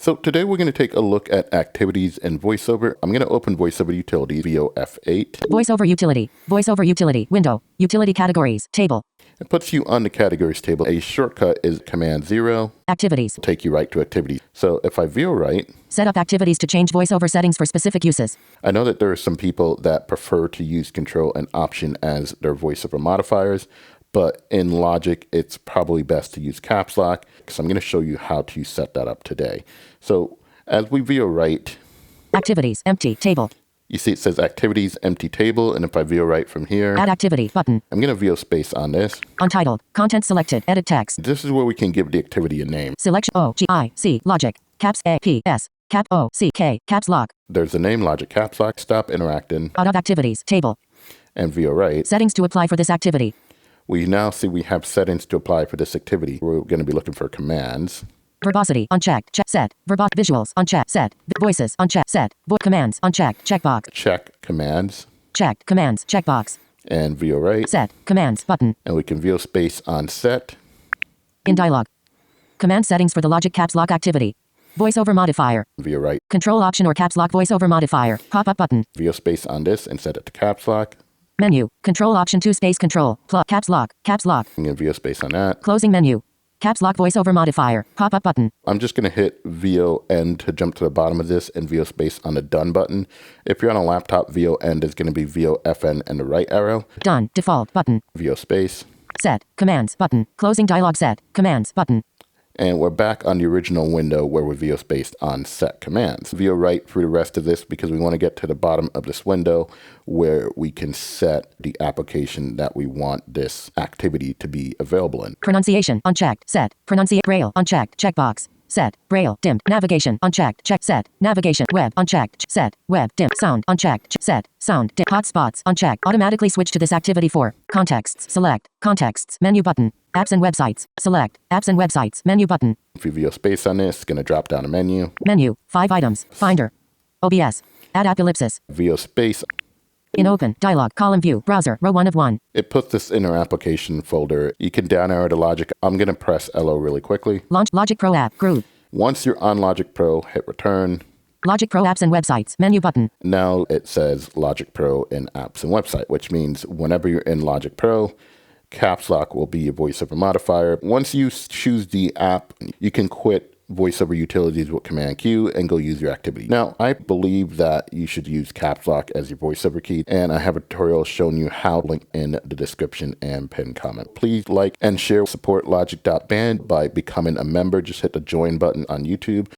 So today we're going to take a look at activities in VoiceOver. I'm going to open VoiceOver Utility, VOF8. VoiceOver Utility, window, utility categories, table. It puts you on the categories table. A shortcut is Command 0. Activities. Take you right to activities. So if I VO right, set up activities to change VoiceOver settings for specific uses. I know that there are some people that prefer to use Control and Option as their VoiceOver modifiers, but in Logic, it's probably best to use Caps Lock. So I'm going to show you how to set that up today. So as we VO right, activities, empty table. You see it says activities, empty table. And if I VO right from here, add activity button. I'm going to VO space on this. Untitled, content selected, edit text. This is where we can give the activity a name. Selection O-G-I-C, Logic, caps A-P-S, cap O-C-K, caps lock. There's the name, Logic Caps Lock. Stop interacting. Out of activities, table. And VO right. Settings to apply for this activity. We now see we have settings to apply for this activity. We're going to be looking for commands. Verbosity, unchecked, check, set. Visuals, unchecked, set. Voices, unchecked, set. Commands, unchecked, checkbox. Check commands. Checked, commands, checkbox. And VO right. Set, commands, button. And we can VO space on set. In dialog. Command settings for the Logic Caps Lock activity. VoiceOver modifier. VO right. Control Option or Caps Lock VoiceOver modifier. Pop-up button. VO space on this and set it to Caps Lock. Menu. Control Option 2 space Control. Caps Lock. Caps Lock. I'm going to VO space on that. Closing menu. Caps Lock VoiceOver modifier. Pop-up button. I'm just going to hit VO end to jump to the bottom of this and VO space on the done button. If you're on a laptop, VO end is going to be VO FN and the right arrow. Done. Default button. VO space. Set. Commands button. Closing dialog set. Commands button. And we're back on the original window where we VO spaced on set commands. VO right through the rest of this because we want to get to the bottom of this window where we can set the application that we want this activity to be available in. Pronunciation unchecked, set. Pronunciate Braille unchecked, checkbox. Set. Braille dimmed. Navigation unchecked, check, set. Navigation web unchecked, set. Web dim. Sound unchecked, set. Sound dim. Hotspots unchecked. Automatically switch to this activity for contexts. Select contexts menu button. Apps and websites. Select apps and websites menu button. If you VO space on this, it's going to drop down a menu. Menu 5 items. Finder. OBS. Add app ellipsis. VO space. In open dialog column view browser row 1 of 1. It puts this in our application folder. You can down arrow to Logic. I'm going to press LO really quickly. Launch Logic Pro app group. Once you're on Logic Pro, hit return. Logic Pro apps and websites menu button. Now it says Logic Pro in apps and website, which means whenever you're in Logic Pro, Caps Lock will be your VoiceOver modifier. Once you choose the app, you can quit VoiceOver Utilities with Command Q and go use your activity. Now, I believe that you should use Caps Lock as your VoiceOver key, and I have a tutorial showing you how, link in the description and pinned comment. Please like and share. Support Logic.band by becoming a member. Just hit the join button on YouTube.